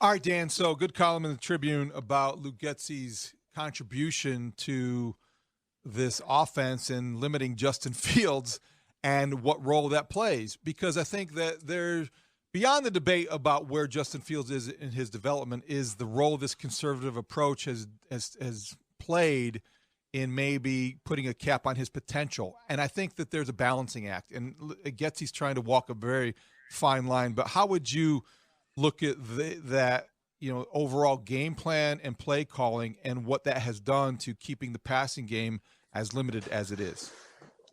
All right, Dan. So good column in the Tribune about Luke Getsy's contribution to this offense and limiting Justin Fields and what role that plays. Because I think that there's beyond the debate about where Justin Fields is in his development is the role this conservative approach has played in maybe putting a cap on his potential. And I think that there's a balancing act. And Getsy's trying to walk a very fine line. But how would you look at that, overall game plan and play calling and what that has done to keeping the passing game as limited as it is?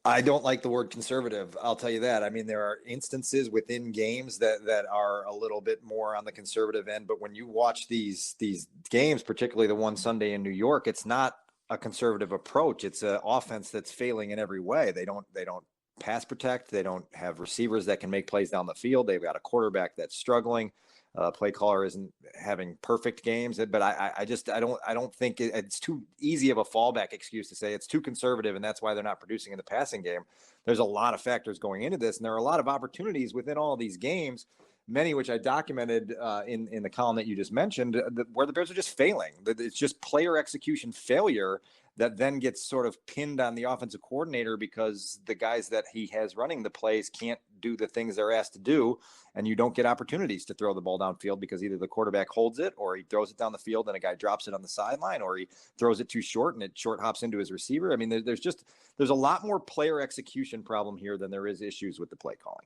I don't like the word conservative. I'll tell you that. I mean, there are instances within games that are a little bit more on the conservative end. But when you watch these games, particularly the one Sunday in New York, it's not a conservative approach. It's an offense that's failing in every way. They don't pass protect. They don't have receivers that can make plays down the field. They've got a quarterback that's struggling. Play caller isn't having perfect games, but I don't think it's too easy of a fallback excuse to say it's too conservative and that's why they're not producing in the passing game. There's a lot of factors going into this, and there are a lot of opportunities within all of these games, many which I documented in the column that you just mentioned, where the Bears are just failing. It's just player execution failure that then gets sort of pinned on the offensive coordinator because the guys that he has running the plays can't do the things they're asked to do, and you don't get opportunities to throw the ball downfield because either the quarterback holds it or he throws it down the field and a guy drops it on the sideline, or he throws it too short and it short hops into his receiver. I mean, there's a lot more player execution problem here than there is issues with the play calling.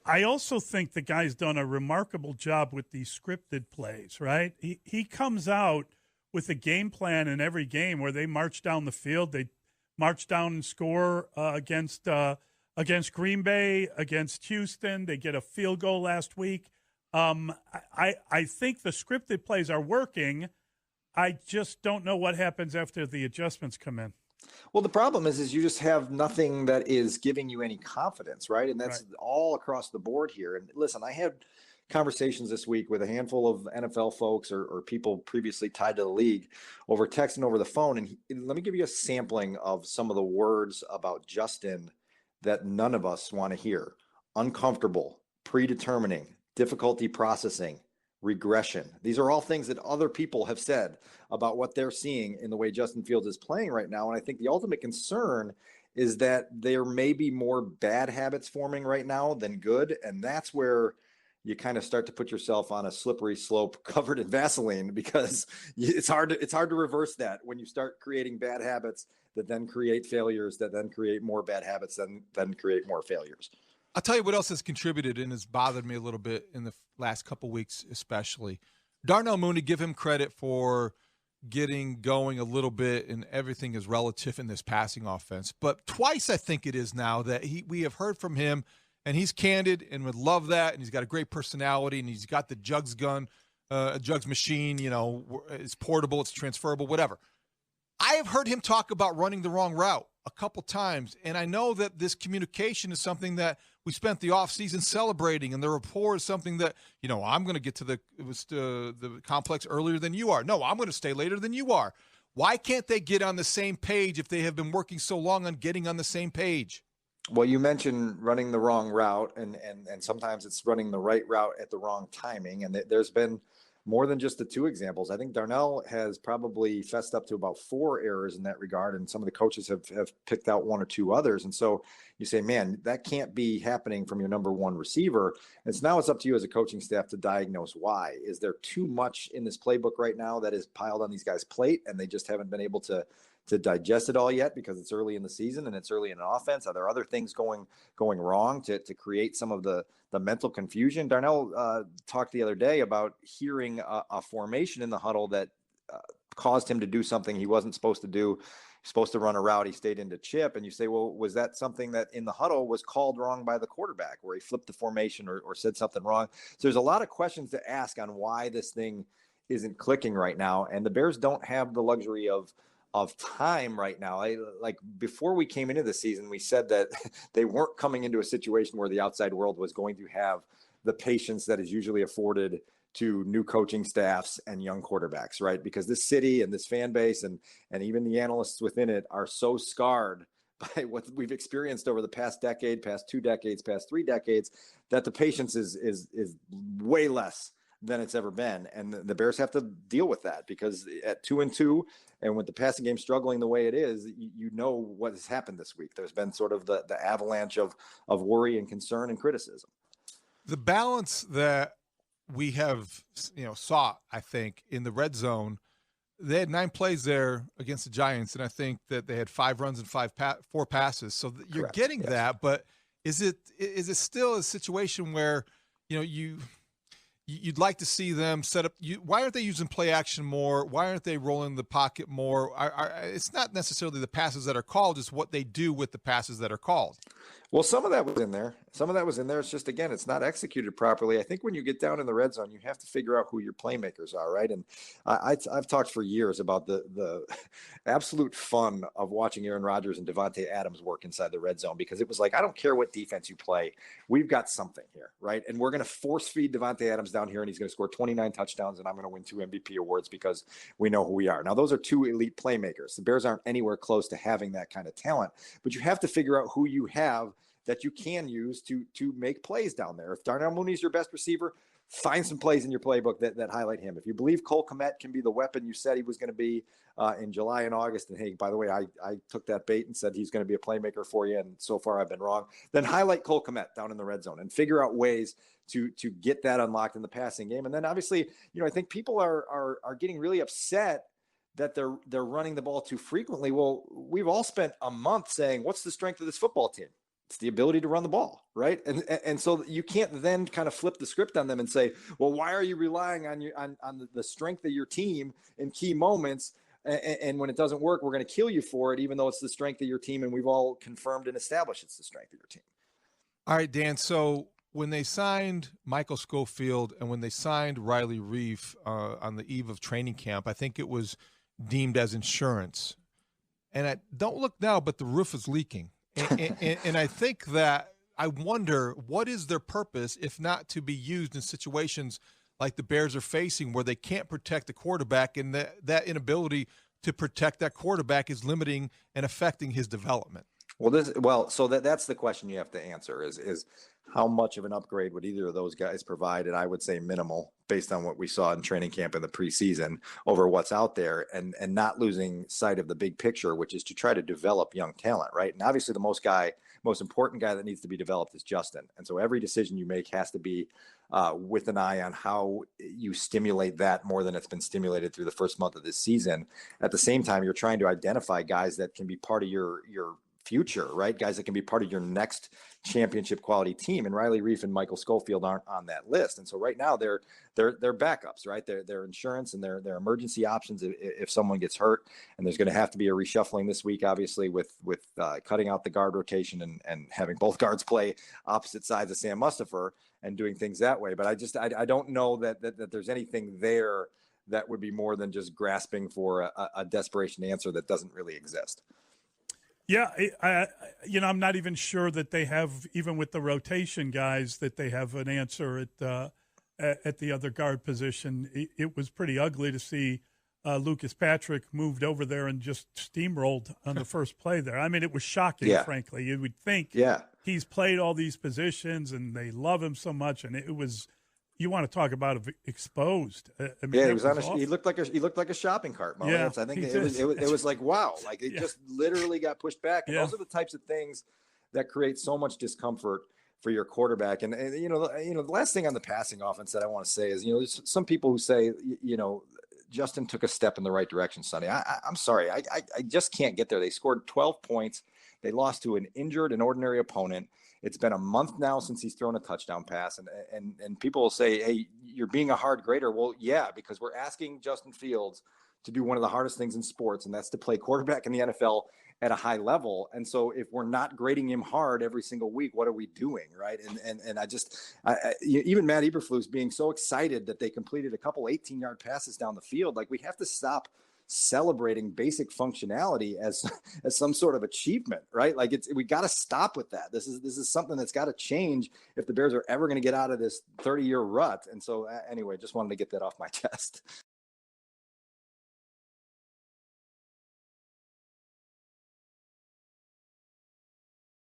I also think the guy's done a remarkable job with these scripted plays, right? He comes out with a game plan in every game where they march down the field. They march down and score against Green Bay, against Houston. They get a field goal last week. I think the scripted plays are working. I just don't know what happens after the adjustments come in. Well, the problem is you just have nothing that is giving you any confidence, right? And that's right. All across the board here. And listen, I had conversations this week with a handful of NFL folks or people previously tied to the league over text and over the phone. And let me give you a sampling of some of the words about Justin that none of us want to hear. Uncomfortable, predetermining, difficulty processing, regression. These are all things that other people have said about what they're seeing in the way Justin Fields is playing right now. And I think the ultimate concern is that there may be more bad habits forming right now than good. And that's where you kind of start to put yourself on a slippery slope covered in Vaseline, because it's hard to reverse that when you start creating bad habits that then create failures, that then create more bad habits, then create more failures. I'll tell you what else has contributed and has bothered me a little bit in the last couple of weeks, especially. Darnell Mooney, give him credit for getting going a little bit, and everything is relative in this passing offense. But twice, I think it is now, that we have heard from him, and he's candid and would love that, and he's got a great personality, and he's got the jugs gun, a jugs machine, it's portable, it's transferable, whatever. I have heard him talk about running the wrong route a couple times, and I know that this communication is something that we spent the offseason celebrating, and the rapport is something that, I'm going to get to the complex earlier than you are. No, I'm going to stay later than you are. Why can't they get on the same page if they have been working so long on getting on the same page? Well, you mentioned running the wrong route, and sometimes it's running the right route at the wrong timing. And there's been more than just the two examples. I think Darnell has probably fessed up to about 4 errors in that regard, and some of the coaches have picked out 1 or 2 others. And so you say, man, that can't be happening from your number one receiver. And now it's up to you as a coaching staff to diagnose why. Is there too much in this playbook right now that is piled on these guys' plate, and they just haven't been able to digest it all yet because it's early in the season and it's early in an offense? Are there other things going wrong to create some of the mental confusion? Darnell talked the other day about hearing a formation in the huddle that caused him to do something he wasn't supposed to do. He's supposed to run a route. He stayed into chip. And you say, well, was that something that in the huddle was called wrong by the quarterback, where he flipped the formation or said something wrong? So there's a lot of questions to ask on why this thing isn't clicking right now. And the Bears don't have the luxury of time right now. Like before we came into the season, we said that they weren't coming into a situation where the outside world was going to have the patience that is usually afforded to new coaching staffs and young quarterbacks, right? Because this city and this fan base and even the analysts within it are so scarred by what we've experienced over the past decade, past 2 decades, past 3 decades, that the patience is way less than it's ever been. And the Bears have to deal with that because at 2-2 and with the passing game struggling the way it is, you know what has happened this week. There's been sort of the avalanche of worry and concern and criticism. The balance that we have, sought, I think, in the red zone, they had 9 plays there against the Giants, and I think that they had 5 runs and 4 passes. So you're Correct. getting Yes. that, but is it still a situation where, you'd like to see them set up? Why aren't they using play action more? Why aren't they rolling the pocket more? It's not necessarily the passes that are called; it's what they do with the passes that are called. Well, some of that was in there. It's just, again, it's not executed properly. I think when you get down in the red zone, you have to figure out who your playmakers are, right? And I've talked for years about the absolute fun of watching Aaron Rodgers and Devontae Adams work inside the red zone, because it was like, I don't care what defense you play. We've got something here, right? And we're going to force feed Devontae Adams down here, and he's going to score 29 touchdowns, and I'm going to win 2 MVP awards because we know who we are. Now, those are 2 elite playmakers. The Bears aren't anywhere close to having that kind of talent, but you have to figure out who you have that you can use to make plays down there. If Darnell Mooney's your best receiver, find some plays in your playbook that highlight him. If you believe Cole Kmet can be the weapon you said he was going to be in July and August, and hey, by the way, I took that bait and said he's going to be a playmaker for you, and so far I've been wrong, then highlight Cole Kmet down in the red zone and figure out ways to get that unlocked in the passing game. And then obviously, I think people are getting really upset that they're running the ball too frequently. Well, we've all spent a month saying, what's the strength of this football team? It's the ability to run the ball, right? And so you can't then kind of flip the script on them and say, well, why are you relying on the strength of your team in key moments? And when it doesn't work, we're going to kill you for it, even though it's the strength of your team, and we've all confirmed and established it's the strength of your team. All right, Dan. So when they signed Michael Schofield and when they signed Riley Reif on the eve of training camp, I think it was deemed as insurance. And I don't look now, but the roof is leaking. And I think that I wonder, what is their purpose if not to be used in situations like the Bears are facing where they can't protect the quarterback, and that inability to protect that quarterback is limiting and affecting his development? So that's the question you have to answer is how much of an upgrade would either of those guys provide? And I would say minimal, based on what we saw in training camp in the preseason, over what's out there, and not losing sight of the big picture, which is to try to develop young talent, right? And obviously the most important guy that needs to be developed is Justin. And so every decision you make has to be with an eye on how you stimulate that more than it's been stimulated through the first month of this season. At the same time, you're trying to identify guys that can be part of your future, right? Guys that can be part of your next championship quality team. And Riley Reif and Michael Schofield aren't on that list. And so right now they're backups, right? They're insurance and they're emergency options if someone gets hurt. And there's going to have to be a reshuffling this week, obviously, with cutting out the guard rotation and having both guards play opposite sides of Sam Mustipher and doing things that way. But I don't know that there's anything there that would be more than just grasping for a desperation answer that doesn't really exist. Yeah, I'm not even sure that they have, even with the rotation guys, that they have an answer at the other guard position. It was pretty ugly to see Lucas Patrick moved over there and just steamrolled on the first play there. I mean, it was shocking, frankly. You would think he's played all these positions and they love him so much, and it was. You want to talk about exposed? I mean, he was he looked like a shopping cart. Yeah, I think it was like, wow, like it just literally got pushed back. And those are the types of things that create so much discomfort for your quarterback. And the last thing on the passing offense that I want to say is, there's some people who say, Justin took a step in the right direction Sunday. I'm sorry, I just can't get there. They scored 12 points. They lost to an injured and ordinary opponent. It's been a month now since he's thrown a touchdown pass, and people will say, hey, you're being a hard grader. Well, yeah, because we're asking Justin Fields to do one of the hardest things in sports, and that's to play quarterback in the NFL at a high level. And so if we're not grading him hard every single week, what are we doing, right? And even Matt Eberflus being so excited that they completed a couple 18-yard passes down the field, like we have to stop celebrating basic functionality as some sort of achievement, right? Like we got to stop with that. This is something that's got to change if the Bears are ever going to get out of this 30-year rut. And so anyway, just wanted to get that off my chest.